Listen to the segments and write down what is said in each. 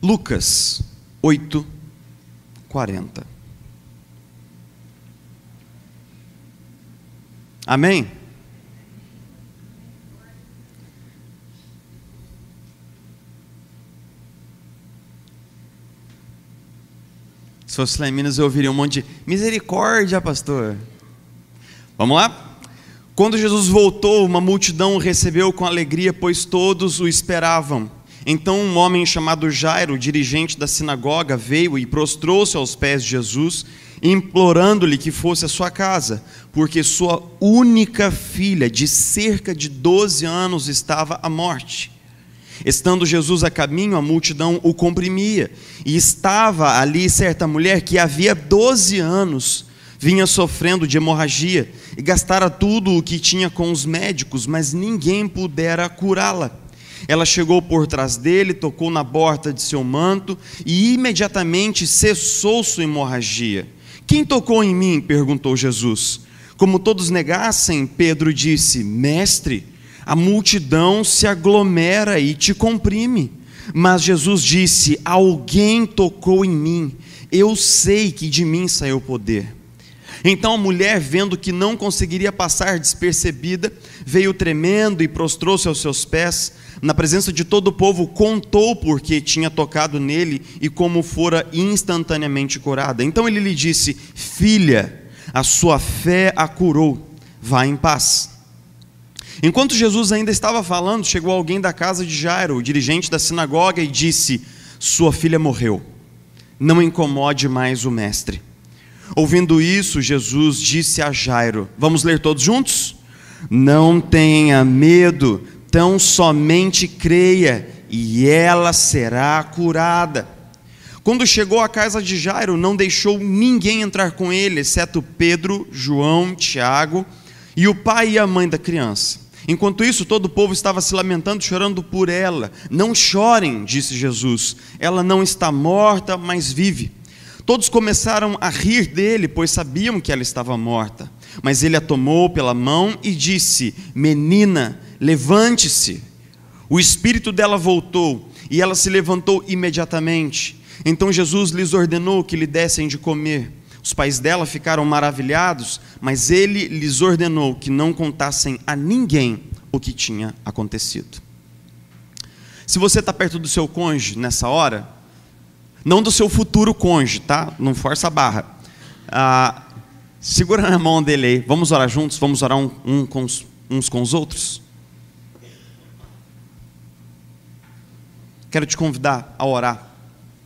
Lucas 8:40. Amém? Se fosse lá em Minas, eu ouviria um monte de misericórdia, pastor. Vamos lá? Quando Jesus voltou, uma multidão o recebeu com alegria, pois todos o esperavam. Então um homem chamado Jairo, dirigente da sinagoga, veio e prostrou-se aos pés de Jesus, implorando-lhe que fosse à sua casa, porque sua única filha, de cerca de 12 anos, estava à morte. Estando Jesus a caminho, a multidão o comprimia, e estava ali certa mulher que havia 12 anos vinha sofrendo de hemorragia, e gastara tudo o que tinha com os médicos, mas ninguém pudera curá-la. Ela chegou por trás dele, tocou na borda de seu manto, e imediatamente cessou sua hemorragia. Quem tocou em mim? Perguntou Jesus. Como todos negassem, Pedro disse: Mestre, a multidão se aglomera e te comprime. Mas Jesus disse: alguém tocou em mim, eu sei que de mim saiu o poder. Então a mulher, vendo que não conseguiria passar despercebida, veio tremendo e prostrou-se aos seus pés. Na presença de todo o povo, contou porque tinha tocado nele e como fora instantaneamente curada. Então ele lhe disse: filha, a sua fé a curou, vá em paz. Enquanto Jesus ainda estava falando, chegou alguém da casa de Jairo, o dirigente da sinagoga, e disse: sua filha morreu, não incomode mais o mestre. Ouvindo isso, Jesus disse a Jairo, vamos ler todos juntos? Não tenha medo, tão somente creia, e ela será curada. Quando chegou à casa de Jairo, não deixou ninguém entrar com ele, exceto Pedro, João, Tiago e o pai e a mãe da criança. Enquanto isso, todo o povo estava se lamentando, chorando por ela. Não chorem, disse Jesus, ela não está morta, mas vive. Todos começaram a rir dele, pois sabiam que ela estava morta. Mas ele a tomou pela mão e disse: menina, levante-se. O espírito dela voltou, e ela se levantou imediatamente. Então Jesus lhes ordenou que lhe dessem de comer. Os pais dela ficaram maravilhados, mas ele lhes ordenou que não contassem a ninguém o que tinha acontecido. Se você está perto do seu cônjuge nessa hora, não do seu futuro cônjuge, tá? Não força a barra. Segura na mão dele aí. Vamos orar juntos? Vamos orar uns com os outros? Quero te convidar a orar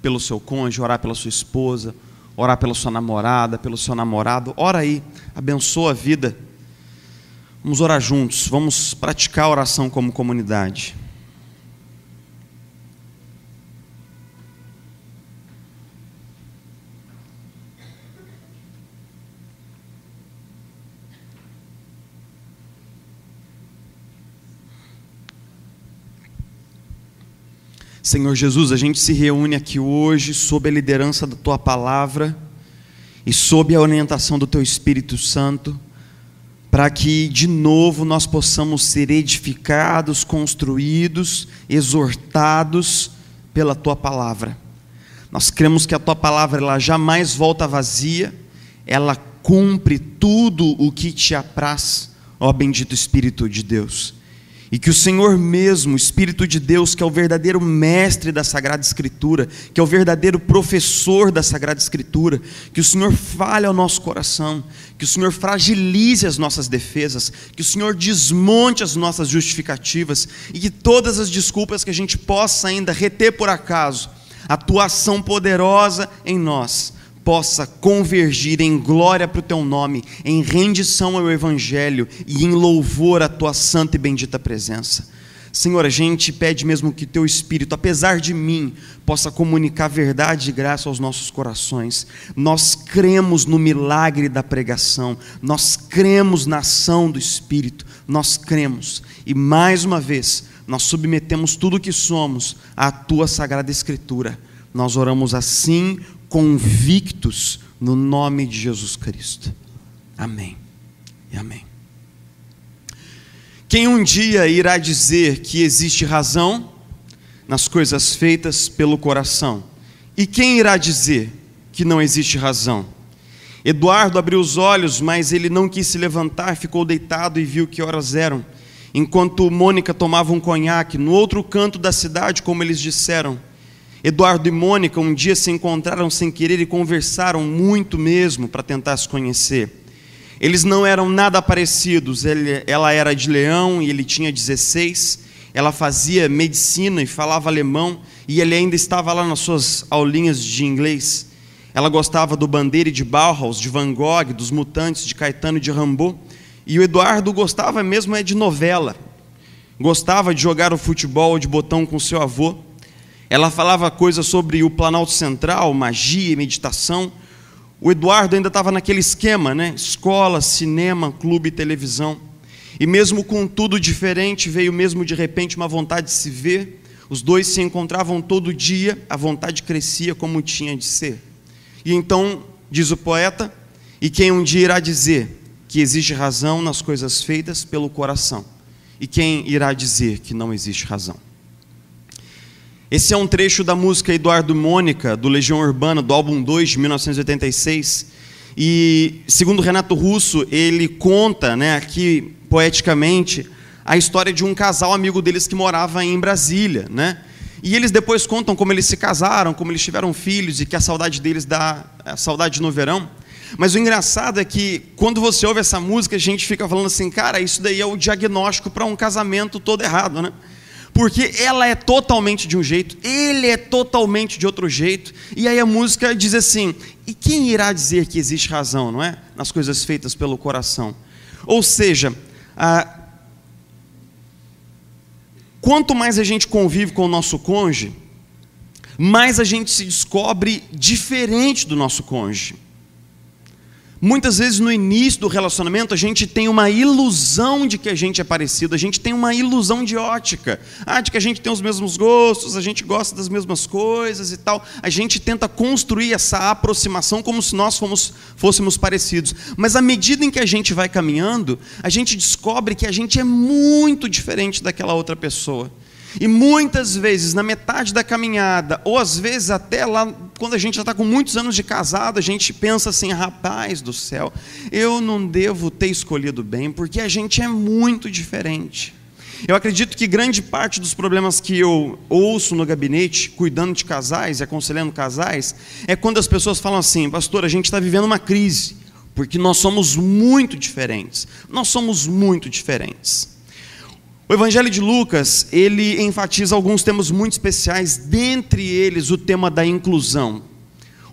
pelo seu cônjuge, orar pela sua esposa, orar pela sua namorada, pelo seu namorado. Ora aí, abençoa a vida. Vamos orar juntos, vamos praticar a oração como comunidade. Senhor Jesus, a gente se reúne aqui hoje sob a liderança da Tua Palavra e sob a orientação do Teu Espírito Santo, para que de novo nós possamos ser edificados, construídos, exortados pela Tua Palavra. Nós cremos que a Tua Palavra ela jamais volta vazia, ela cumpre tudo o que Te apraz, ó bendito Espírito de Deus. E que o Senhor mesmo, o Espírito de Deus, que é o verdadeiro mestre da Sagrada Escritura, que é o verdadeiro professor da Sagrada Escritura, que o Senhor fale ao nosso coração, que o Senhor fragilize as nossas defesas, que o Senhor desmonte as nossas justificativas, e que todas as desculpas que a gente possa ainda reter por acaso, a Tua ação poderosa em nós, possa convergir em glória para o Teu nome, em rendição ao Evangelho e em louvor à Tua santa e bendita presença. Senhor, a gente pede mesmo que Teu Espírito, apesar de mim, possa comunicar verdade e graça aos nossos corações. Nós cremos no milagre da pregação, nós cremos na ação do Espírito, nós cremos. E mais uma vez, nós submetemos tudo o que somos à Tua Sagrada Escritura. Nós oramos assim, convictos no nome de Jesus Cristo. Amém e amém. Quem um dia irá dizer que existe razão, nas coisas feitas pelo coração. E quem irá dizer que não existe razão? Eduardo abriu os olhos, mas ele não quis se levantar, ficou deitado e viu que horas eram. Enquanto Mônica tomava um conhaque, no outro canto da cidade, como eles disseram. Eduardo e Mônica um dia se encontraram sem querer e conversaram muito mesmo para tentar se conhecer. Eles não eram nada parecidos, ela era de Leão e ele tinha 16, ela fazia medicina e falava alemão, e ele ainda estava lá nas suas aulinhas de inglês. Ela gostava do Bandeira de Bauhaus, de Van Gogh, dos Mutantes, de Caetano e de Rimbaud, e o Eduardo gostava mesmo de novela, gostava de jogar o futebol de botão com seu avô. Ela falava coisas sobre o Planalto Central, magia e meditação. O Eduardo ainda estava naquele esquema, né? Escola, cinema, clube e televisão. E mesmo com tudo diferente, veio mesmo de repente uma vontade de se ver. Os dois se encontravam todo dia, a vontade crescia como tinha de ser. E então, diz o poeta, e quem um dia irá dizer que existe razão nas coisas feitas pelo coração? E quem irá dizer que não existe razão? Esse é um trecho da música Eduardo e Mônica, do Legião Urbana, do álbum 2, de 1986. E, segundo Renato Russo, ele conta, aqui, poeticamente, a história de um casal amigo deles que morava em Brasília, E eles depois contam como eles se casaram, como eles tiveram filhos, e que a saudade deles dá a saudade no verão. Mas o engraçado é que, quando você ouve essa música, a gente fica falando assim, cara, isso daí é o diagnóstico para um casamento todo errado, Porque ela é totalmente de um jeito, ele é totalmente de outro jeito. E aí a música diz assim, e quem irá dizer que existe razão, nas coisas feitas pelo coração? Ou seja, quanto mais a gente convive com o nosso cônjuge, mais a gente se descobre diferente do nosso cônjuge. Muitas vezes no início do relacionamento a gente tem uma ilusão de que a gente é parecido, a gente tem uma ilusão de ótica, de que a gente tem os mesmos gostos, a gente gosta das mesmas coisas e tal. A gente tenta construir essa aproximação como se nós fôssemos parecidos. Mas à medida em que a gente vai caminhando, a gente descobre que a gente é muito diferente daquela outra pessoa. E muitas vezes, na metade da caminhada, ou às vezes até lá, quando a gente já está com muitos anos de casado, a gente pensa assim, rapaz do céu, eu não devo ter escolhido bem, porque a gente é muito diferente. Eu acredito que grande parte dos problemas que eu ouço no gabinete, cuidando de casais e aconselhando casais, é quando as pessoas falam assim, pastor, a gente está vivendo uma crise, porque nós somos muito diferentes. Nós somos muito diferentes. O Evangelho de Lucas, ele enfatiza alguns temas muito especiais, dentre eles o tema da inclusão.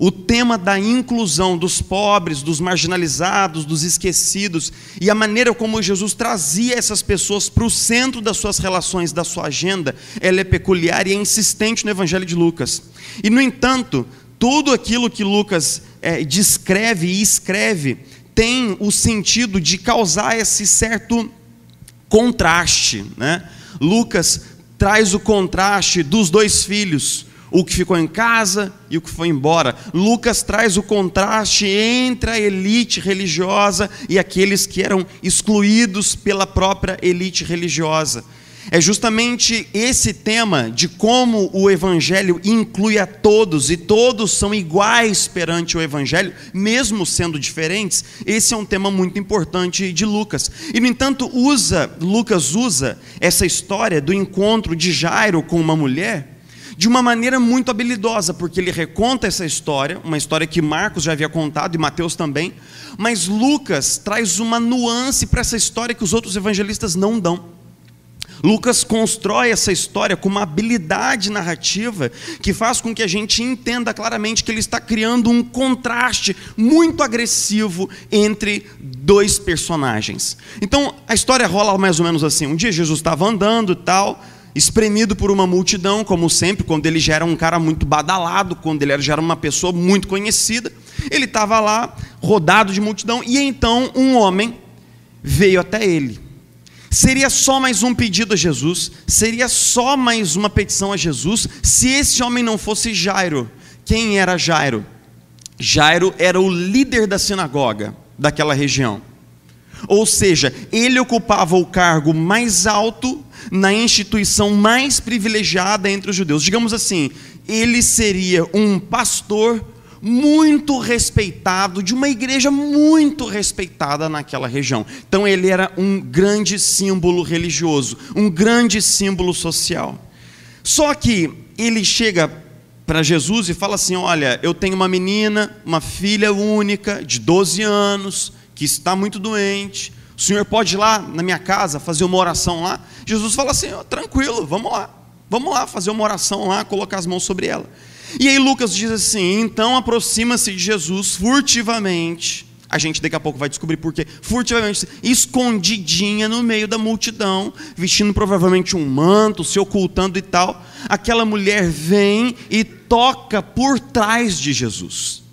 O tema da inclusão dos pobres, dos marginalizados, dos esquecidos, e a maneira como Jesus trazia essas pessoas para o centro das suas relações, da sua agenda, ela é peculiar e é insistente no Evangelho de Lucas. E, no entanto, tudo aquilo que Lucas descreve e escreve tem o sentido de causar esse certo contraste, Lucas traz o contraste dos dois filhos, o que ficou em casa e o que foi embora. Lucas traz o contraste entre a elite religiosa e aqueles que eram excluídos pela própria elite religiosa. É justamente esse tema de como o Evangelho inclui a todos e todos são iguais perante o Evangelho, mesmo sendo diferentes. Esse é um tema muito importante de Lucas. E, no entanto, Lucas usa essa história do encontro de Jairo com uma mulher de uma maneira muito habilidosa, porque ele reconta essa história, uma história que Marcos já havia contado e Mateus também, mas Lucas traz uma nuance para essa história que os outros evangelistas não dão. Lucas constrói essa história com uma habilidade narrativa que faz com que a gente entenda claramente que ele está criando um contraste muito agressivo entre dois personagens. Então, a história rola mais ou menos assim. Um dia Jesus estava andando e tal, espremido por uma multidão, como sempre, quando ele já era um cara muito badalado, quando ele já era uma pessoa muito conhecida. Ele estava lá, rodado de multidão, e então um homem veio até ele. Seria só mais um pedido a Jesus, seria só mais uma petição a Jesus, se esse homem não fosse Jairo. Quem era Jairo? Jairo era o líder da sinagoga daquela região. Ou seja, ele ocupava o cargo mais alto na instituição mais privilegiada entre os judeus. Digamos assim, ele seria um pastor muito respeitado, de uma igreja muito respeitada naquela região. Então ele era um grande símbolo religioso, um grande símbolo social. Só que ele chega para Jesus e fala assim: olha, eu tenho uma menina, uma filha única de 12 anos, que está muito doente, o senhor pode ir lá na minha casa fazer uma oração lá? Jesus fala assim: tranquilo, vamos lá fazer uma oração lá, colocar as mãos sobre ela. E aí Lucas diz assim: então aproxima-se de Jesus furtivamente, a gente daqui a pouco vai descobrir por quê, furtivamente, escondidinha no meio da multidão, vestindo provavelmente um manto, se ocultando e tal. Aquela mulher vem e toca por trás de Jesus.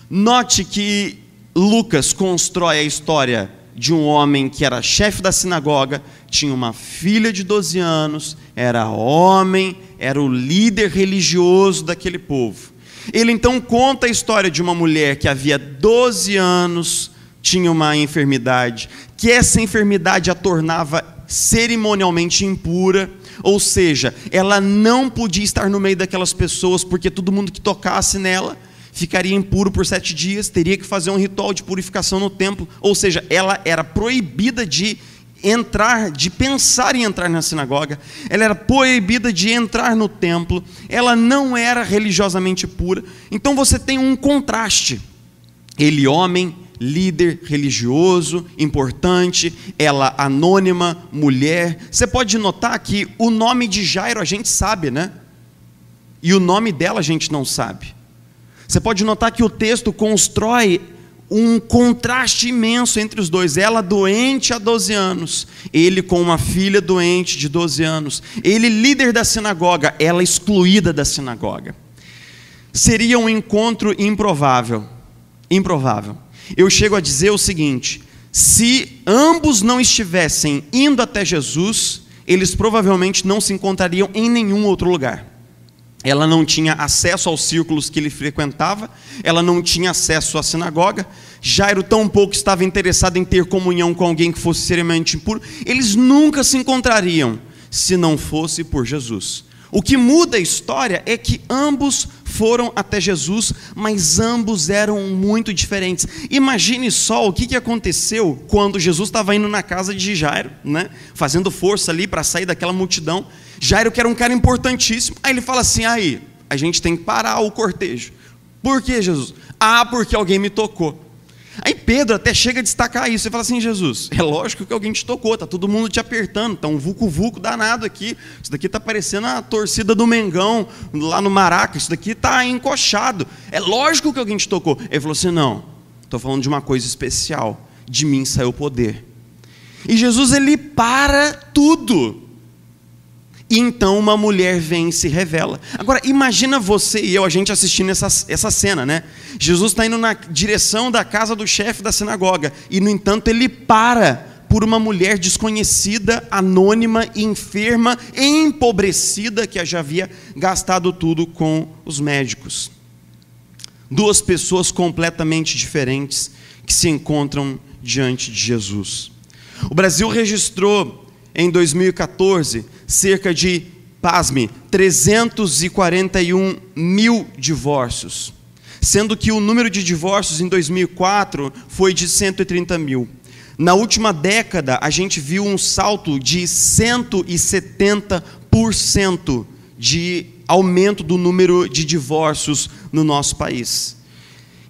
Note que Lucas constrói a história de um homem que era chefe da sinagoga, tinha uma filha de 12 anos, era homem, era o líder religioso daquele povo. Ele então conta a história de uma mulher que havia 12 anos tinha uma enfermidade, que essa enfermidade a tornava cerimonialmente impura, ou seja, ela não podia estar no meio daquelas pessoas, porque todo mundo que tocasse nela ficaria impuro por 7 dias, teria que fazer um ritual de purificação no templo, ou seja, ela era proibida de entrar, de pensar em entrar na sinagoga, ela era proibida de entrar no templo, ela não era religiosamente pura. Então você tem um contraste, ele homem, líder religioso, importante, ela anônima, mulher. Você pode notar que o nome de Jairo a gente sabe, né? E o nome dela a gente não sabe. Você pode notar que o texto constrói um contraste imenso entre os dois. Ela doente há 12 anos, ele com uma filha doente de 12 anos, ele líder da sinagoga, ela excluída da sinagoga. Seria um encontro improvável. Eu chego a dizer o seguinte: se ambos não estivessem indo até Jesus, eles provavelmente não se encontrariam em nenhum outro lugar. Ela não tinha acesso aos círculos que ele frequentava, ela não tinha acesso à sinagoga. Jairo tampouco estava interessado em ter comunhão com alguém que fosse cerimonialmente impuro. Eles nunca se encontrariam se não fosse por Jesus. O que muda a história é que ambos foram até Jesus, mas ambos eram muito diferentes. Imagine só o que aconteceu quando Jesus estava indo na casa de Jairo, né? Fazendo força ali para sair daquela multidão. Jairo, que era um cara importantíssimo, aí ele fala assim: aí, a gente tem que parar o cortejo. Por que, Jesus? Porque alguém me tocou. Aí Pedro até chega a destacar isso, e fala assim: Jesus, é lógico que alguém te tocou, está todo mundo te apertando, está um vucu-vucu danado aqui, isso daqui está parecendo a torcida do Mengão, lá no Maraca, isso daqui está encoxado, é lógico que alguém te tocou. Ele falou assim: não, estou falando de uma coisa especial, de mim saiu o poder. E Jesus, ele para tudo. E então uma mulher vem e se revela. Agora imagina você e eu, a gente assistindo essa cena, né? Jesus está indo na direção da casa do chefe da sinagoga, e no entanto ele para por uma mulher desconhecida, anônima, enferma, empobrecida, que já havia gastado tudo com os médicos. Duas pessoas completamente diferentes que se encontram diante de Jesus. O Brasil registrou em 2014 cerca de, pasme, 341 mil divórcios, sendo que o número de divórcios em 2004 foi de 130 mil. Na última década, a gente viu um salto de 170% de aumento do número de divórcios no nosso país.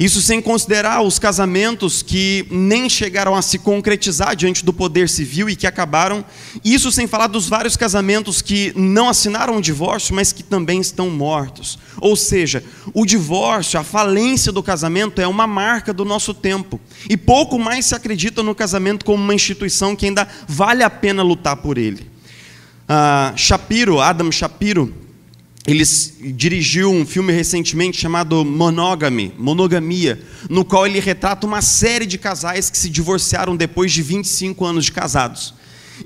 Isso sem considerar os casamentos que nem chegaram a se concretizar diante do poder civil e que acabaram. Isso sem falar dos vários casamentos que não assinaram o divórcio, mas que também estão mortos. Ou seja, o divórcio, a falência do casamento é uma marca do nosso tempo. E pouco mais se acredita no casamento como uma instituição que ainda vale a pena lutar por ele. Adam Shapiro, ele dirigiu um filme recentemente chamado Monogamia, no qual ele retrata uma série de casais que se divorciaram depois de 25 anos de casados.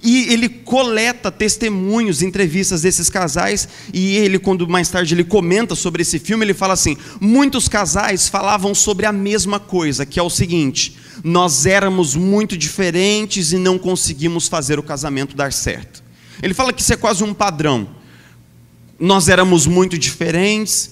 E ele coleta testemunhos, entrevistas desses casais, e ele, quando mais tarde ele comenta sobre esse filme, ele fala assim: muitos casais falavam sobre a mesma coisa, que é o seguinte: nós éramos muito diferentes e não conseguimos fazer o casamento dar certo. Ele fala que isso é quase um padrão. Nós éramos muito diferentes,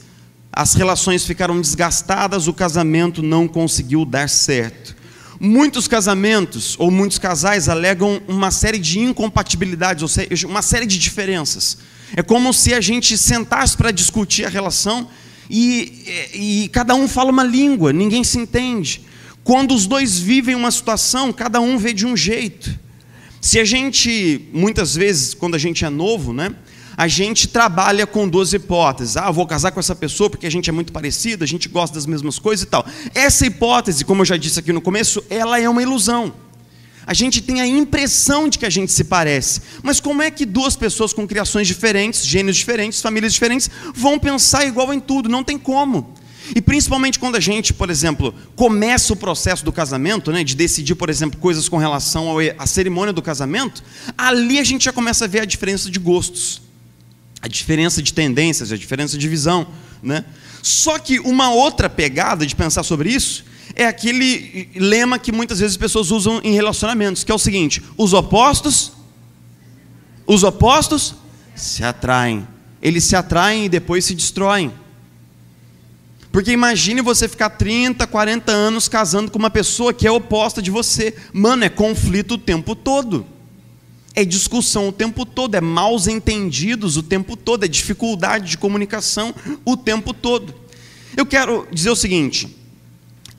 as relações ficaram desgastadas, o casamento não conseguiu dar certo. Muitos casamentos, ou muitos casais, alegam uma série de incompatibilidades, ou seja, uma série de diferenças. É como se a gente sentasse para discutir a relação e cada um fala uma língua, ninguém se entende. Quando os dois vivem uma situação, cada um vê de um jeito. Se a gente, muitas vezes, quando a gente é novo, né, a gente trabalha com 2 hipóteses. Eu vou casar com essa pessoa porque a gente é muito parecido, a gente gosta das mesmas coisas e tal. Essa hipótese, como eu já disse aqui no começo, ela é uma ilusão. A gente tem a impressão de que a gente se parece. Mas como é que 2 pessoas com criações diferentes, gênios diferentes, famílias diferentes, vão pensar igual em tudo? Não tem como. E principalmente quando a gente, por exemplo, começa o processo do casamento, né, de decidir, por exemplo, coisas com relação à cerimônia do casamento, ali a gente já começa a ver a diferença de gostos, a diferença de tendências, a diferença de visão, né? Só que uma outra pegada de pensar sobre isso é aquele lema que muitas vezes as pessoas usam em relacionamentos, que é o seguinte: os opostos se atraem. Eles se atraem e depois se destroem. Porque imagine você ficar 30, 40 anos casando com uma pessoa que é oposta de você. Mano, é conflito o tempo todo. É discussão o tempo todo, é maus entendidos o tempo todo, é dificuldade de comunicação o tempo todo. Eu quero dizer o seguinte: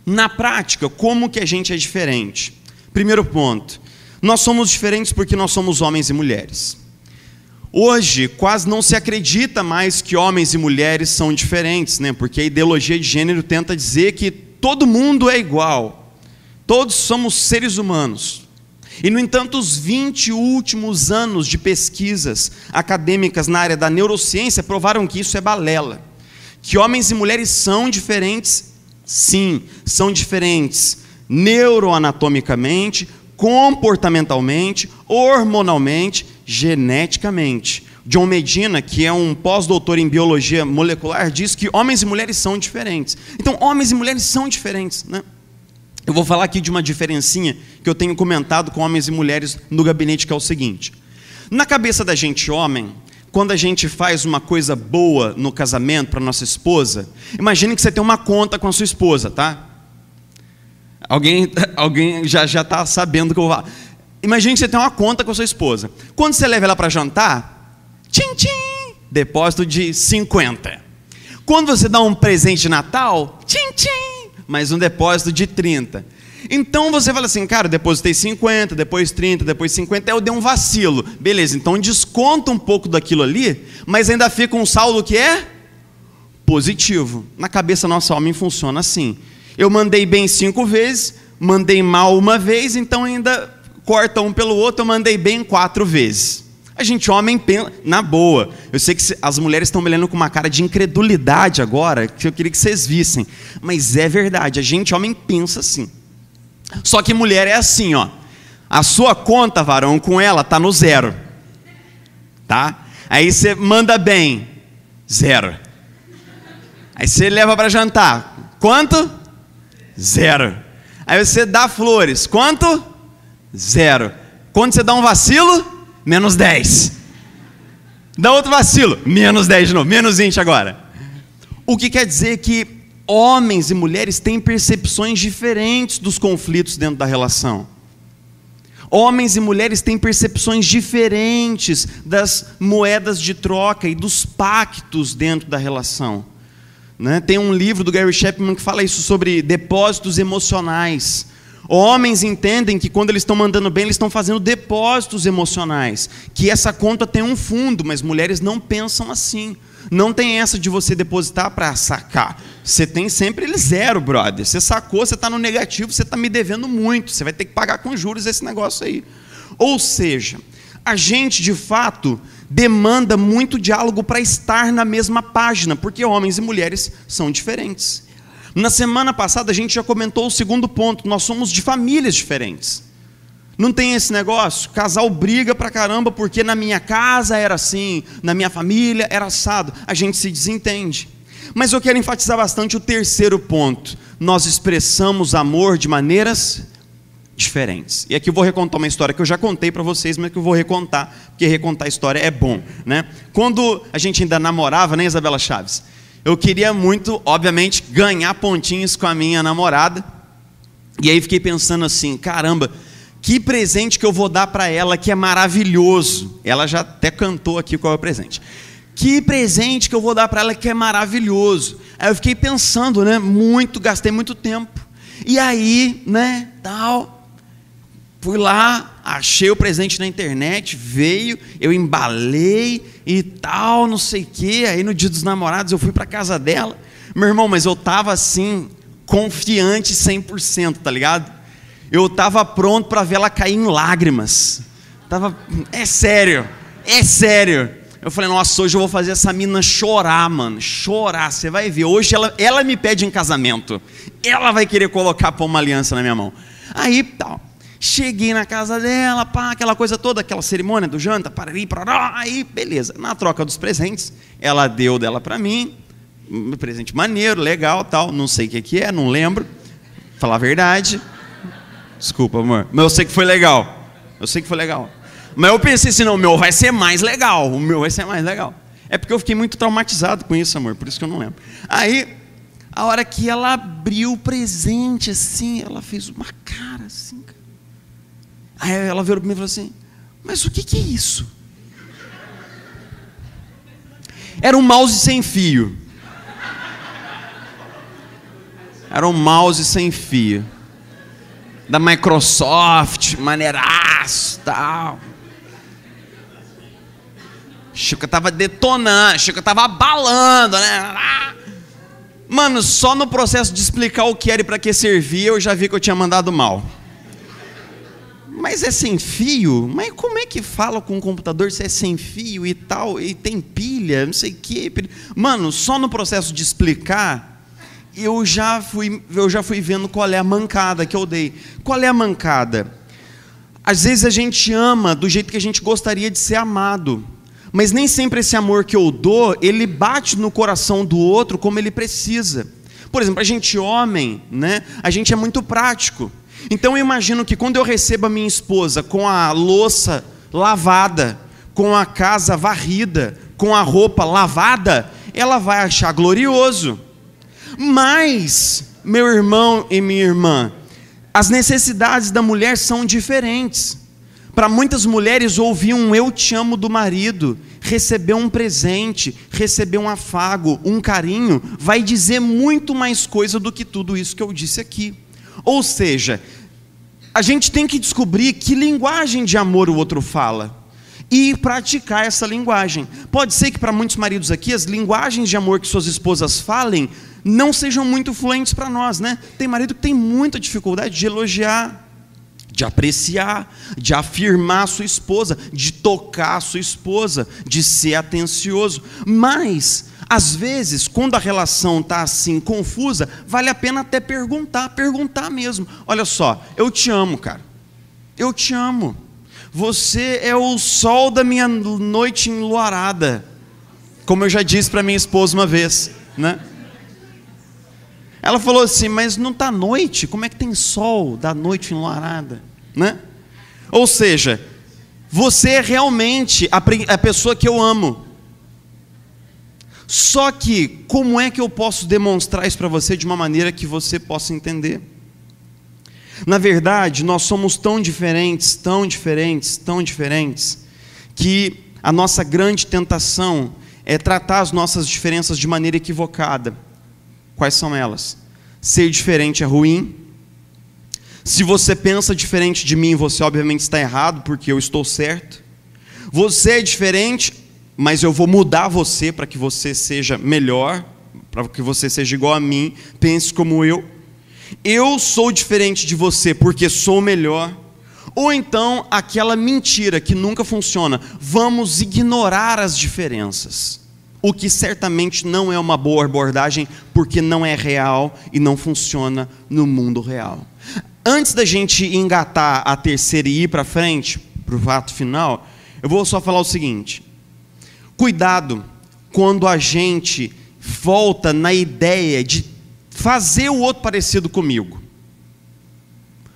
na prática, como que a gente é diferente? Primeiro ponto, nós somos diferentes porque nós somos homens e mulheres. Hoje, quase não se acredita mais que homens e mulheres são diferentes, né? Porque a ideologia de gênero tenta dizer que todo mundo é igual, todos somos seres humanos. E, no entanto, os 20 últimos anos de pesquisas acadêmicas na área da neurociência provaram que isso é balela. Que homens e mulheres são diferentes, sim, são diferentes neuroanatomicamente, comportamentalmente, hormonalmente, geneticamente. John Medina, que é um pós-doutor em biologia molecular, diz que homens e mulheres são diferentes. Então, homens e mulheres são diferentes, né? Eu vou falar aqui de uma diferencinha que eu tenho comentado com homens e mulheres no gabinete, que é o seguinte: na cabeça da gente homem, quando a gente faz uma coisa boa no casamento para nossa esposa, imagine que você tem uma conta com a sua esposa, tá? Alguém já está sabendo o que eu vou falar. Imagine que você tem uma conta com a sua esposa. Quando você leva ela para jantar, tchim, tchim, depósito de 50. Quando você dá um presente de Natal, tchim, tchim, mais um depósito de 30. Então você fala assim: cara, eu depositei 50, depois 30, depois 50, eu dei um vacilo. Beleza, então desconta um pouco daquilo ali, mas ainda fica um saldo que é positivo. Na cabeça nossa homem funciona assim: eu mandei bem 5 vezes, mandei mal 1 vez, então ainda corta um pelo outro, eu mandei bem 4 vezes. A gente homem pensa, na boa, eu sei que as mulheres estão me olhando com uma cara de incredulidade agora, que eu queria que vocês vissem, mas é verdade, a gente homem pensa assim. Só que mulher é assim, ó: a sua conta, varão, com ela tá no 0, tá? Aí você manda bem, 0. Aí você leva para jantar, quanto? 0. Aí você dá flores, quanto? 0. Quando você dá um vacilo, menos 10. Dá outro vacilo, menos 10 de novo, menos 20 agora. O que quer dizer que homens e mulheres têm percepções diferentes dos conflitos dentro da relação. Homens e mulheres têm percepções diferentes das moedas de troca e dos pactos dentro da relação, né? Tem um livro do Gary Chapman que fala isso, sobre depósitos emocionais. Homens entendem que quando eles estão mandando bem, eles estão fazendo depósitos emocionais, que essa conta tem um fundo, mas mulheres não pensam assim. Não tem essa de você depositar para sacar. Você tem sempre ele 0, brother. Você sacou, você está no negativo, você está me devendo muito. Você vai ter que pagar com juros esse negócio aí. Ou seja, a gente de fato demanda muito diálogo para estar na mesma página, porque homens e mulheres são diferentes. Na semana passada a gente já comentou o segundo ponto: nós somos de famílias diferentes. Não tem esse negócio, casal briga pra caramba porque na minha casa era assim, na minha família era assado. A gente se desentende. Mas eu quero enfatizar bastante o terceiro ponto: nós expressamos amor de maneiras diferentes. E aqui eu vou recontar uma história que eu já contei para vocês, mas que eu vou recontar, porque recontar a história é bom, né? Quando a gente ainda namorava, né, Isabela Chaves? Eu queria muito, obviamente, ganhar pontinhos com a minha namorada. E aí fiquei pensando assim, caramba, que presente que eu vou dar para ela que é maravilhoso. Ela já até cantou aqui qual é o presente. Que presente que eu vou dar para ela que é maravilhoso. Aí eu fiquei pensando, né, gastei muito tempo. E aí, né, tal, fui lá, achei o presente na internet, veio, eu embalei e tal, não sei o quê. Aí no dia dos namorados eu fui para casa dela. Meu irmão, mas eu tava assim, confiante 100%, tá ligado? Eu tava pronto para ver ela cair em lágrimas. É sério. Eu falei, nossa, hoje eu vou fazer essa mina chorar, mano. Chorar, você vai ver. Hoje ela me pede em casamento. Ela vai querer pôr uma aliança na minha mão. Aí, tal. Cheguei na casa dela, pá, aquela coisa toda, aquela cerimônia do janta, parará, aí, beleza. Na troca dos presentes, ela deu dela para mim. Um presente maneiro, legal, tal. Não sei o que é, não lembro. Falar a verdade. Desculpa, amor. Mas eu sei que foi legal. Mas eu pensei assim, não, o meu vai ser mais legal. É porque eu fiquei muito traumatizado com isso, amor. Por isso que eu não lembro. Aí, a hora que ela abriu o presente, assim, ela fez uma cara assim, cara. Aí ela virou para mim e falou assim, mas o que é isso? Era um mouse sem fio. Da Microsoft, maneiraço, tal. Chico tava detonando, Chico tava abalando, né? Mano, só no processo de explicar o que era e para que servia, eu já vi que eu tinha mandado mal. Mas é sem fio? Mas como é que fala com o computador se é sem fio e tal, e tem pilha, não sei o quê? Mano, só no processo de explicar, eu já fui vendo qual é a mancada que eu dei. Qual é a mancada? Às vezes a gente ama do jeito que a gente gostaria de ser amado, mas nem sempre esse amor que eu dou, ele bate no coração do outro como ele precisa. Por exemplo, a gente homem, né? A gente é muito prático. Então eu imagino que quando eu recebo a minha esposa com a louça lavada, com a casa varrida, com a roupa lavada, ela vai achar glorioso. Mas, meu irmão e minha irmã, as necessidades da mulher são diferentes. Para muitas mulheres, ouvir um eu te amo do marido, receber um presente, receber um afago, um carinho, vai dizer muito mais coisa do que tudo isso que eu disse aqui. Ou seja, a gente tem que descobrir que linguagem de amor o outro fala e praticar essa linguagem. Pode ser que para muitos maridos aqui, as linguagens de amor que suas esposas falem não sejam muito fluentes para nós, né? Tem marido que tem muita dificuldade de elogiar, de apreciar, de afirmar a sua esposa, de tocar a sua esposa, de ser atencioso. Mas, às vezes, quando a relação está assim, confusa, vale a pena até perguntar mesmo. Olha só, eu te amo, cara. Eu te amo. Você é o sol da minha noite enluarada. Como eu já disse para minha esposa uma vez, né? Ela falou assim, mas não está noite? Como é que tem sol da noite enluarada? Né? Ou seja, você é realmente a pessoa que eu amo. Só que, como é que eu posso demonstrar isso para você de uma maneira que você possa entender? Na verdade, nós somos tão diferentes, que a nossa grande tentação é tratar as nossas diferenças de maneira equivocada. Quais são elas? Ser diferente é ruim. Se você pensa diferente de mim, você obviamente está errado, porque eu estou certo. Você é diferente, mas eu vou mudar você para que você seja melhor, para que você seja igual a mim, pense como eu. Eu sou diferente de você porque sou melhor. Ou então aquela mentira que nunca funciona, vamos ignorar as diferenças. O que certamente não é uma boa abordagem, porque não é real e não funciona no mundo real. Antes da gente engatar a terceira e ir para frente, para o fato final, eu vou só falar o seguinte. Cuidado quando a gente volta na ideia de fazer o outro parecido comigo.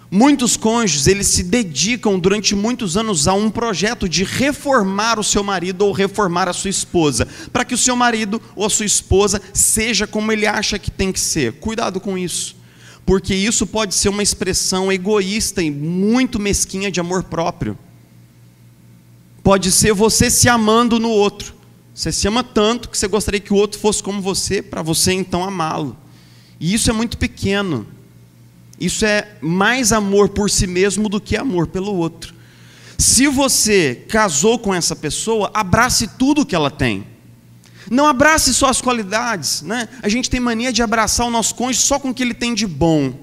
Muitos cônjuges, eles se dedicam durante muitos anos a um projeto de reformar o seu marido ou reformar a sua esposa, para que o seu marido ou a sua esposa seja como ele acha que tem que ser. Cuidado com isso, porque isso pode ser uma expressão egoísta e muito mesquinha de amor próprio. Pode ser você se amando no outro. Você se ama tanto que você gostaria que o outro fosse como você, para você então amá-lo. E isso é muito pequeno. Isso é mais amor por si mesmo do que amor pelo outro. Se você casou com essa pessoa, abrace tudo que ela tem. Não abrace só as qualidades, né? A gente tem mania de abraçar o nosso cônjuge só com o que ele tem de bom.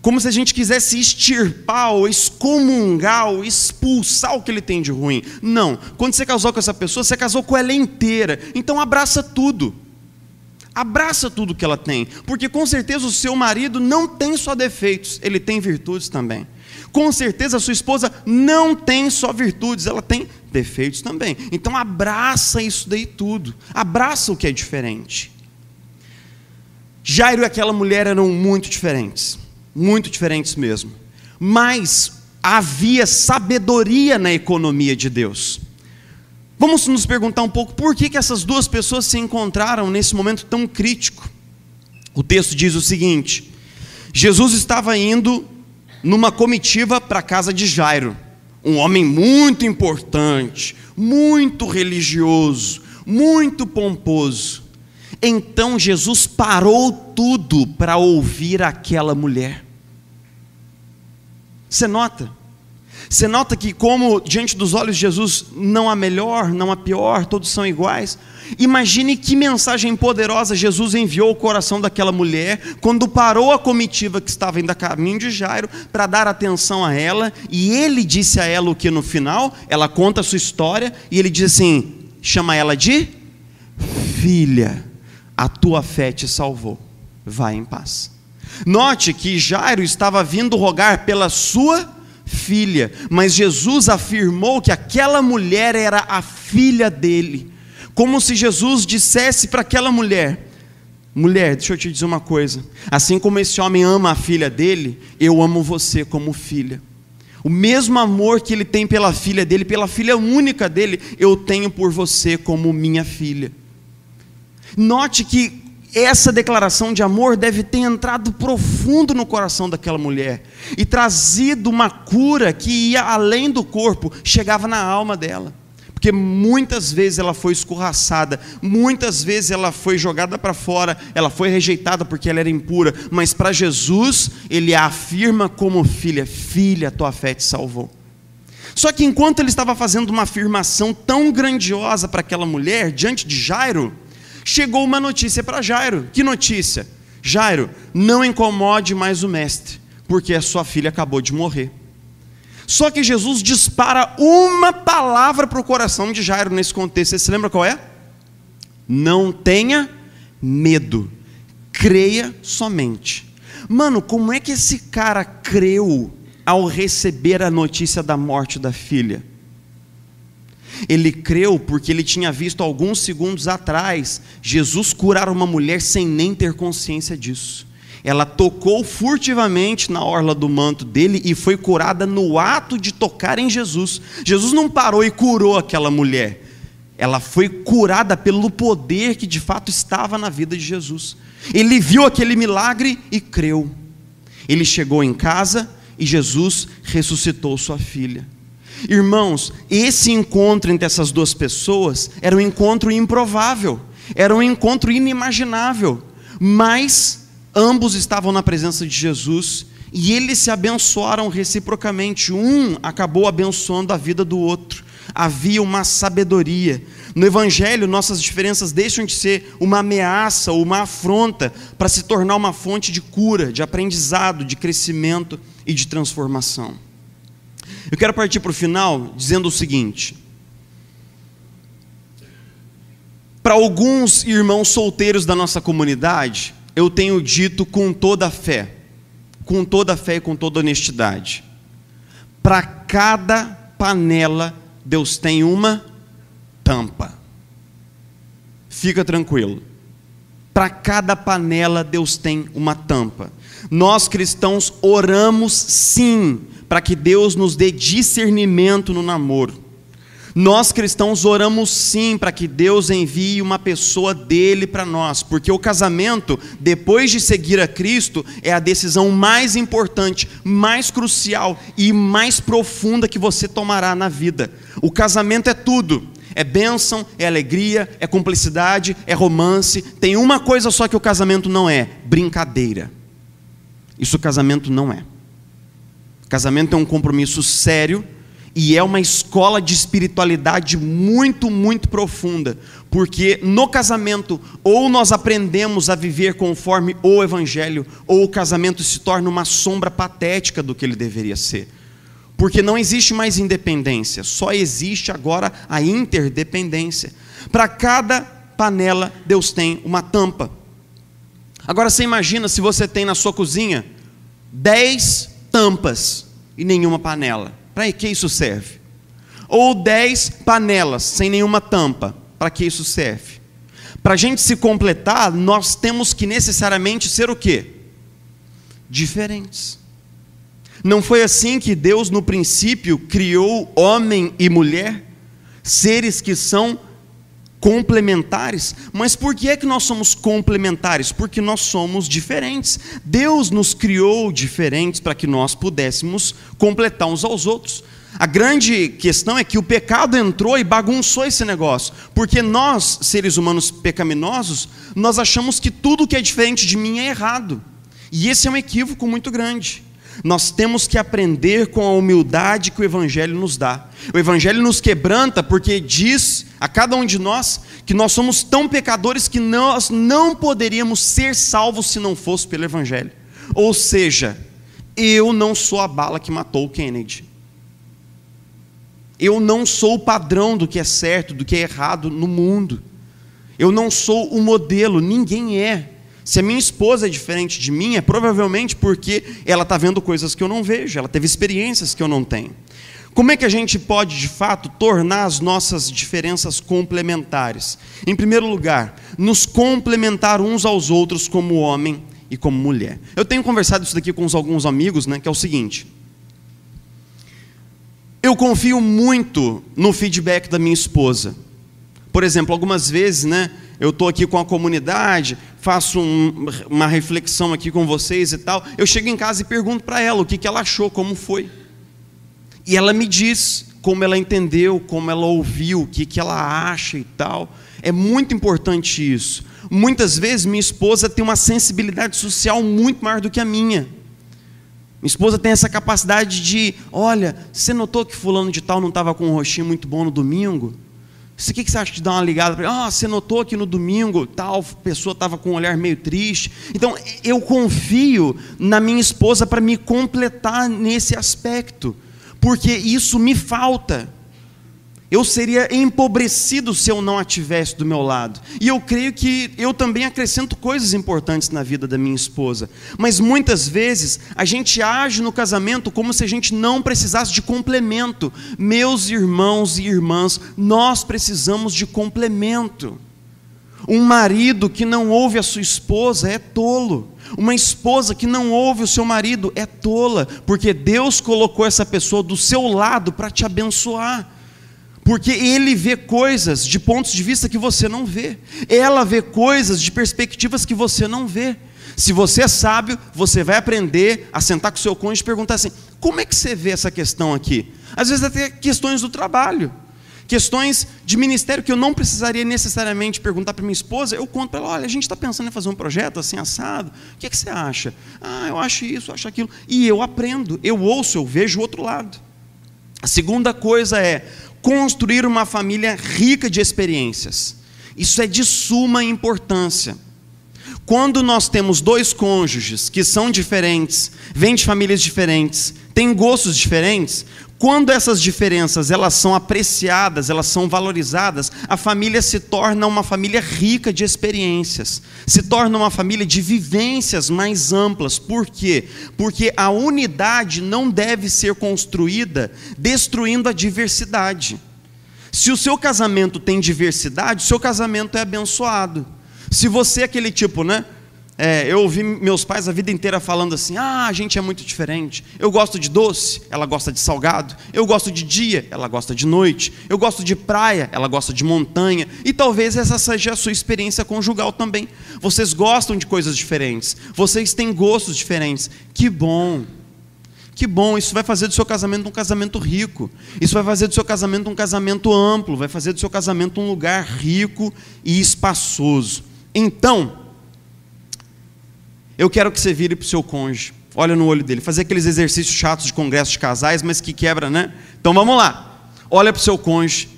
Como se a gente quisesse extirpar, ou excomungar, ou expulsar o que ele tem de ruim. Não. Quando você casou com essa pessoa, você casou com ela inteira. Então abraça tudo. Abraça tudo que ela tem, porque com certeza o seu marido não tem só defeitos, ele tem virtudes também. Com certeza a sua esposa não tem só virtudes, ela tem defeitos também. Então abraça isso daí tudo, abraça o que é diferente. Jairo e aquela mulher eram muito diferentes mesmo, mas havia sabedoria na economia de Deus. Vamos nos perguntar um pouco por que essas duas pessoas se encontraram nesse momento tão crítico. O texto diz o seguinte: Jesus estava indo numa comitiva para a casa de Jairo, um homem muito importante, muito religioso, muito pomposo. Então Jesus parou tudo para ouvir aquela mulher. Você nota? Você nota que como diante dos olhos de Jesus não há melhor, não há pior, todos são iguais. Imagine que mensagem poderosa Jesus enviou ao coração daquela mulher, quando parou a comitiva que estava indo a caminho de Jairo, para dar atenção a ela, e ele disse a ela o que no final, ela conta a sua história, e ele diz assim, chama ela de filha, a tua fé te salvou, vai em paz. Note que Jairo estava vindo rogar pela sua filha, mas Jesus afirmou que aquela mulher era a filha dele, como se Jesus dissesse para aquela mulher: mulher, deixa eu te dizer uma coisa, assim como esse homem ama a filha dele, eu amo você como filha. O mesmo amor que ele tem pela filha dele, pela filha única dele, eu tenho por você como minha filha. Note que essa declaração de amor deve ter entrado profundo no coração daquela mulher e trazido uma cura que ia além do corpo, chegava na alma dela, porque muitas vezes ela foi escorraçada, muitas vezes ela foi jogada para fora, ela foi rejeitada porque ela era impura, mas para Jesus ele a afirma como filha: filha, tua fé te salvou. Só que enquanto ele estava fazendo uma afirmação tão grandiosa para aquela mulher, diante de Jairo, chegou uma notícia para Jairo. Que notícia? Jairo, não incomode mais o mestre, porque a sua filha acabou de morrer. Só que Jesus dispara uma palavra para o coração de Jairo nesse contexto. Você se lembra qual é? Não tenha medo, creia somente. Mano, como é que esse cara creu ao receber a notícia da morte da filha? Ele creu porque ele tinha visto alguns segundos atrás Jesus curar uma mulher sem nem ter consciência disso. Ela tocou furtivamente na orla do manto dele e foi curada no ato de tocar em Jesus. Jesus não parou e curou aquela mulher. Ela foi curada pelo poder que de fato estava na vida de Jesus. Ele viu aquele milagre e creu. Ele chegou em casa e Jesus ressuscitou sua filha. Irmãos, esse encontro entre essas duas pessoas era um encontro improvável, era um encontro inimaginável, mas ambos estavam na presença de Jesus e eles se abençoaram reciprocamente. Um acabou abençoando a vida do outro. Havia uma sabedoria. No Evangelho, nossas diferenças deixam de ser uma ameaça ou uma afronta para se tornar uma fonte de cura, de aprendizado, de crescimento e de transformação. Eu quero partir para o final dizendo o seguinte: para alguns irmãos solteiros da nossa comunidade, eu tenho dito com toda a fé e com toda honestidade: para cada panela Deus tem uma tampa. Fica tranquilo, Para cada panela Deus tem uma tampa. Nós cristãos oramos sim, para que Deus nos dê discernimento no namoro. Nós cristãos oramos sim para que Deus envie uma pessoa dele para nós, porque o casamento, depois de seguir a Cristo, é a decisão mais importante, mais crucial e mais profunda que você tomará na vida. O casamento é tudo, é bênção, é alegria, é cumplicidade, é romance. Tem uma coisa só que o casamento não é: brincadeira. Isso o casamento não é. Casamento é um compromisso sério, e é uma escola de espiritualidade muito, muito profunda, porque no casamento, ou nós aprendemos a viver conforme o Evangelho, ou o casamento se torna uma sombra patética do que ele deveria ser. Porque não existe mais independência, só existe agora a interdependência. Para cada panela, Deus tem uma tampa. Agora você imagina se você tem na sua cozinha 10 tampas e nenhuma panela. Para que isso serve? Ou 10 panelas sem nenhuma tampa. Para que isso serve? Para a gente se completar, nós temos que necessariamente ser o quê? Diferentes. Não foi assim que Deus no princípio criou homem e mulher? Seres que são complementares. Mas por que é que nós somos complementares? Porque nós somos diferentes. Deus nos criou diferentes para que nós pudéssemos completar uns aos outros. A grande questão é que o pecado entrou e bagunçou esse negócio, porque nós, seres humanos pecaminosos, nós achamos que tudo que é diferente de mim é errado, e esse é um equívoco muito grande. Nós temos que aprender com a humildade que o Evangelho nos dá. O Evangelho nos quebranta porque diz a cada um de nós que nós somos tão pecadores que nós não poderíamos ser salvos se não fosse pelo Evangelho. Ou seja, eu não sou a bala que matou o Kennedy. Eu não sou o padrão do que é certo, do que é errado no mundo. Eu não sou o modelo, ninguém é. Se a minha esposa é diferente de mim, é provavelmente porque ela está vendo coisas que eu não vejo, ela teve experiências que eu não tenho. Como é que a gente pode, de fato, tornar as nossas diferenças complementares? Em primeiro lugar, nos complementar uns aos outros como homem e como mulher. Eu tenho conversado isso daqui com alguns amigos, né, que é o seguinte: eu confio muito no feedback da minha esposa. Por exemplo, algumas vezes, né, eu estou aqui com a comunidade, faço uma reflexão aqui com vocês e tal. Eu chego em casa e pergunto para ela o que ela achou, como foi. E ela me diz como ela entendeu, como ela ouviu, o que ela acha e tal. É muito importante isso. Muitas vezes minha esposa tem uma sensibilidade social muito maior do que a minha. Minha esposa tem essa capacidade de: olha, você notou que fulano de tal não estava com um rostinho muito bom no domingo? O que você acha de dar uma ligada para ele? Você notou que no domingo tal pessoa estava com um olhar meio triste. Então eu confio na minha esposa para me completar nesse aspecto, porque isso me falta. Eu seria empobrecido se eu não a tivesse do meu lado. E eu creio que eu também acrescento coisas importantes na vida da minha esposa. Mas muitas vezes a gente age no casamento como se a gente não precisasse de complemento. Meus irmãos e irmãs, nós precisamos de complemento. Um marido que não ouve a sua esposa é tolo. Uma esposa que não ouve o seu marido é tola, porque Deus colocou essa pessoa do seu lado para te abençoar. Porque ele vê coisas de pontos de vista que você não vê. Ela vê coisas de perspectivas que você não vê. Se você é sábio, você vai aprender a sentar com o seu cônjuge e perguntar assim: como é que você vê essa questão aqui? Às vezes até questões do trabalho, questões de ministério que eu não precisaria necessariamente perguntar para minha esposa. Eu conto para ela: olha, a gente está pensando em fazer um projeto assim assado, o que você acha? Eu acho isso, eu acho aquilo. E eu aprendo, eu ouço, eu vejo o outro lado. A segunda coisa é construir uma família rica de experiências. Isso é de suma importância. Quando nós temos dois cônjuges que são diferentes, vêm de famílias diferentes, têm gostos diferentes, quando essas diferenças elas são apreciadas, elas são valorizadas, a família se torna uma família rica de experiências, se torna uma família de vivências mais amplas. Por quê? Porque a unidade não deve ser construída destruindo a diversidade. Se o seu casamento tem diversidade, o seu casamento é abençoado. Se você é aquele tipo, né? Eu ouvi meus pais a vida inteira falando assim: a gente é muito diferente. Eu gosto de doce, ela gosta de salgado. Eu gosto de dia, ela gosta de noite. Eu gosto de praia, ela gosta de montanha. E talvez essa seja a sua experiência conjugal também. Vocês gostam de coisas diferentes. Vocês têm gostos diferentes. Que bom. Que bom, isso vai fazer do seu casamento um casamento rico. Isso vai fazer do seu casamento um casamento amplo. Vai fazer do seu casamento um lugar rico e espaçoso. Então, eu quero que você vire para o seu cônjuge, olha no olho dele, fazer aqueles exercícios chatos de congresso de casais, mas que quebra, né? Então vamos lá, olha para o seu cônjuge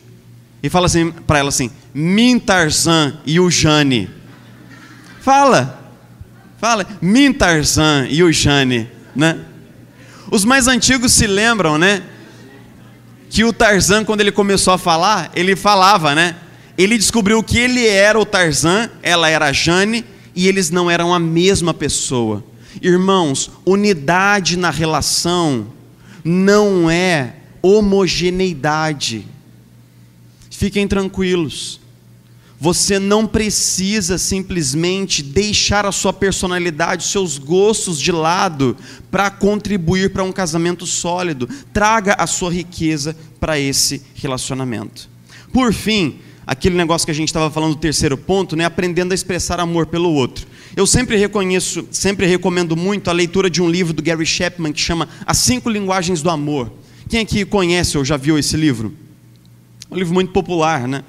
e fala assim para ela assim: Mim, Tarzan e o Jane. Fala, Mim, Tarzan e o Jane, né? Os mais antigos se lembram, né? Que o Tarzan, quando ele começou a falar, ele falava, né? Ele descobriu que ele era o Tarzan, ela era a Jane, e eles não eram a mesma pessoa. Irmãos, unidade na relação não é homogeneidade. Fiquem tranquilos. Você não precisa simplesmente deixar a sua personalidade, os seus gostos de lado para contribuir para um casamento sólido. Traga a sua riqueza para esse relacionamento. Por fim, aquele negócio que a gente estava falando do terceiro ponto, né? Aprendendo a expressar amor pelo outro. Eu sempre recomendo muito a leitura de um livro do Gary Chapman que chama As 5 Linguagens do Amor. Quem aqui conhece ou já viu esse livro? Um livro muito popular, né?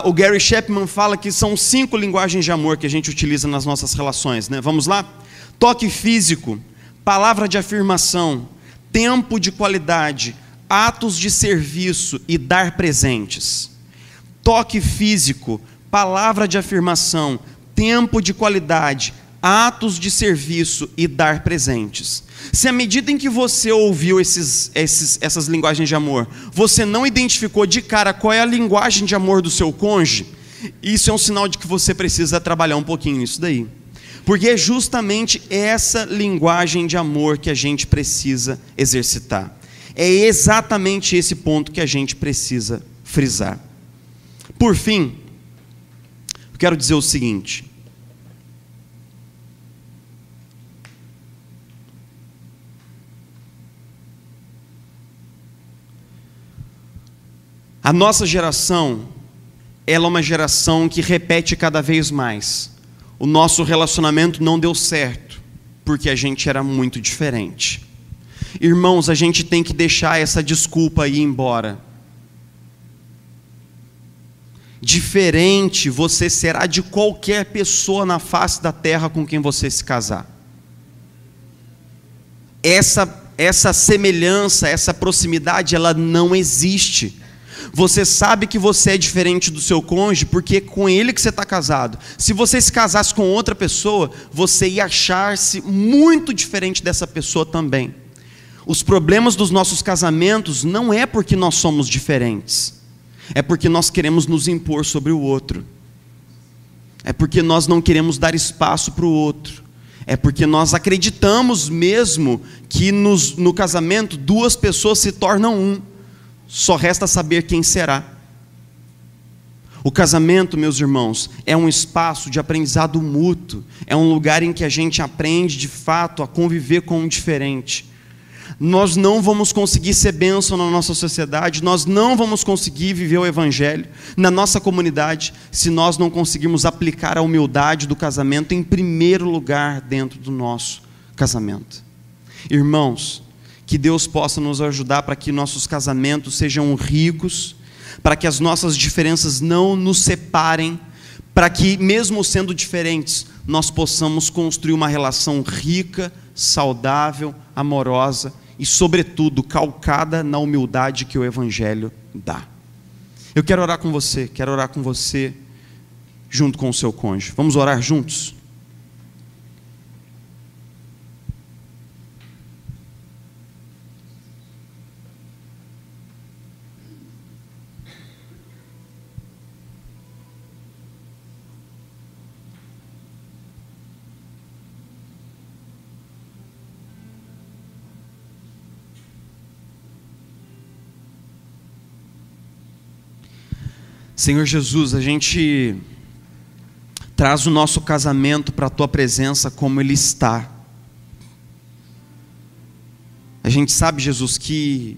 O Gary Chapman fala que são 5 linguagens de amor que a gente utiliza nas nossas relações, né? Vamos lá? Toque físico, palavra de afirmação, tempo de qualidade, atos de serviço e dar presentes. Toque físico, palavra de afirmação, tempo de qualidade, atos de serviço e dar presentes. Se à medida em que você ouviu essas linguagens de amor, você não identificou de cara qual é a linguagem de amor do seu cônjuge, isso é um sinal de que você precisa trabalhar um pouquinho nisso daí. Porque é justamente essa linguagem de amor que a gente precisa exercitar. É exatamente esse ponto que a gente precisa frisar. Por fim, eu quero dizer o seguinte: a nossa geração, ela é uma geração que repete cada vez mais: o nosso relacionamento não deu certo, porque a gente era muito diferente. Irmãos, a gente tem que deixar essa desculpa aí embora. Diferente você será de qualquer pessoa na face da terra com quem você se casar. Essa semelhança, essa proximidade, ela não existe. Você sabe que você é diferente do seu cônjuge porque é com ele que você está casado. Se você se casasse com outra pessoa, você ia achar-se muito diferente dessa pessoa também. Os problemas dos nossos casamentos não é porque nós somos diferentes. É porque nós queremos nos impor sobre o outro. É porque nós não queremos dar espaço para o outro. É porque nós acreditamos mesmo que no casamento 2 pessoas se tornam um. Só resta saber quem será. O casamento, meus irmãos, é um espaço de aprendizado mútuo. É um lugar em que a gente aprende de fato a conviver com o diferente. Nós não vamos conseguir ser bênção na nossa sociedade, nós não vamos conseguir viver o Evangelho na nossa comunidade, se nós não conseguirmos aplicar a humildade do casamento em primeiro lugar dentro do nosso casamento. Irmãos, que Deus possa nos ajudar para que nossos casamentos sejam ricos, para que as nossas diferenças não nos separem, para que, mesmo sendo diferentes, nós possamos construir uma relação rica, saudável, amorosa e, sobretudo, calcada na humildade que o Evangelho dá. Eu quero orar com você junto com o seu cônjuge. Vamos orar juntos? Senhor Jesus, a gente Traz o nosso casamento para a tua presença como ele está. A gente sabe, Jesus, que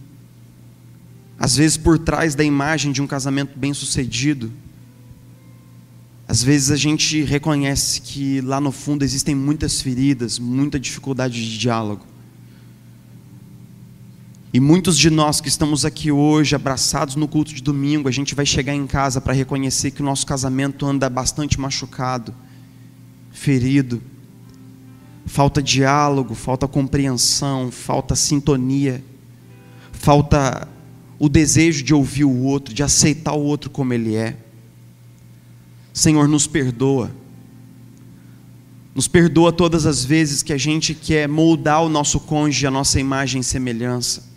às vezes por trás da imagem de um casamento bem-sucedido, às vezes a gente reconhece que lá no fundo existem muitas feridas, muita dificuldade de diálogo. E muitos de nós que estamos aqui hoje, abraçados no culto de domingo, a gente vai chegar em casa para reconhecer que o nosso casamento anda bastante machucado, ferido. Falta diálogo, falta compreensão, falta sintonia, falta o desejo de ouvir o outro, de aceitar o outro como ele é. Senhor, nos perdoa. Nos perdoa todas as vezes que a gente quer moldar o nosso cônjuge à nossa imagem e semelhança.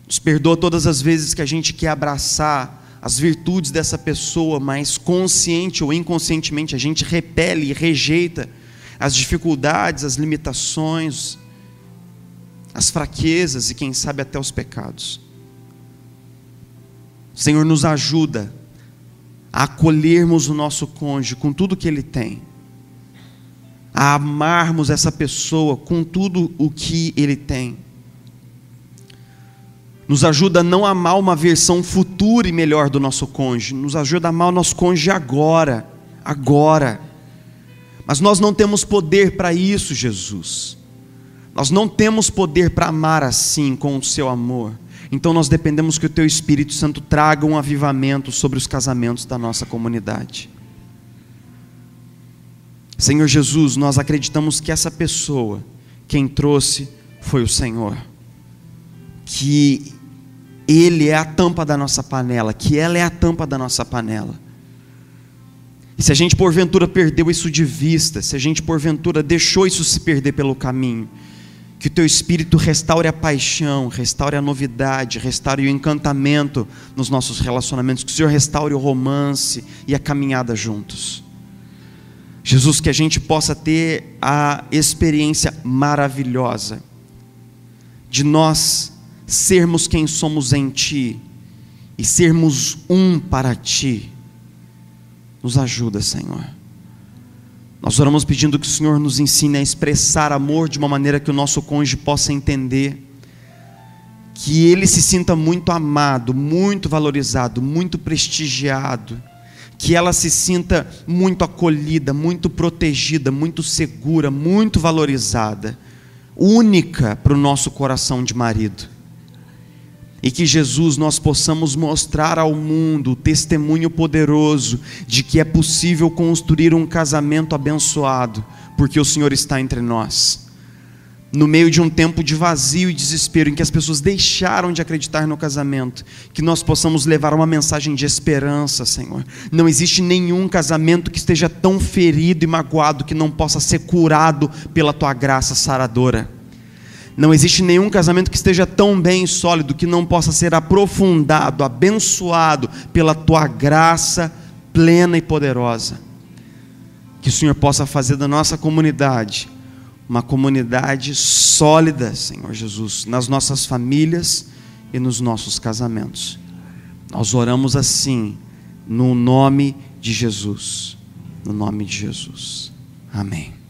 Nos perdoa todas as vezes que a gente quer abraçar as virtudes dessa pessoa, mas consciente ou inconscientemente a gente repele e rejeita as dificuldades, as limitações, as fraquezas e quem sabe até os pecados. Senhor, nos ajuda a acolhermos o nosso cônjuge com tudo que ele tem, a amarmos essa pessoa com tudo o que ele tem. Nos ajuda a não amar uma versão futura e melhor do nosso cônjuge, nos ajuda a amar o nosso cônjuge agora. Mas nós não temos poder para isso, Jesus. Nós não temos poder para amar assim, com o seu amor. Então nós dependemos que o teu Espírito Santo traga um avivamento sobre os casamentos da nossa comunidade. Senhor Jesus, nós acreditamos que essa pessoa, quem trouxe foi o Senhor. Que Ele é a tampa da nossa panela, que ela é a tampa da nossa panela. E se a gente porventura perdeu isso de vista, se a gente porventura deixou isso se perder pelo caminho, que o teu Espírito restaure a paixão, restaure a novidade, restaure o encantamento nos nossos relacionamentos, que o Senhor restaure o romance e a caminhada juntos. Jesus, que a gente possa ter a experiência maravilhosa de nós sermos quem somos em Ti e sermos um para Ti. Nos ajuda, Senhor. Nós oramos pedindo que o Senhor nos ensine a expressar amor de uma maneira que o nosso cônjuge possa entender, que ele se sinta muito amado, muito valorizado, muito prestigiado, que ela se sinta muito acolhida, muito protegida, muito segura, muito valorizada, única para o nosso coração de marido. E que Jesus, nós possamos mostrar ao mundo o testemunho poderoso de que é possível construir um casamento abençoado, porque o Senhor está entre nós. No meio de um tempo de vazio e desespero, em que as pessoas deixaram de acreditar no casamento, que nós possamos levar uma mensagem de esperança, Senhor. Não existe nenhum casamento que esteja tão ferido e magoado que não possa ser curado pela Tua graça saradora. Não existe nenhum casamento que esteja tão bem e sólido que não possa ser aprofundado, abençoado pela Tua graça plena e poderosa. Que o Senhor possa fazer da nossa comunidade uma comunidade sólida, Senhor Jesus, nas nossas famílias e nos nossos casamentos. Nós oramos assim, no nome de Jesus. No nome de Jesus. Amém.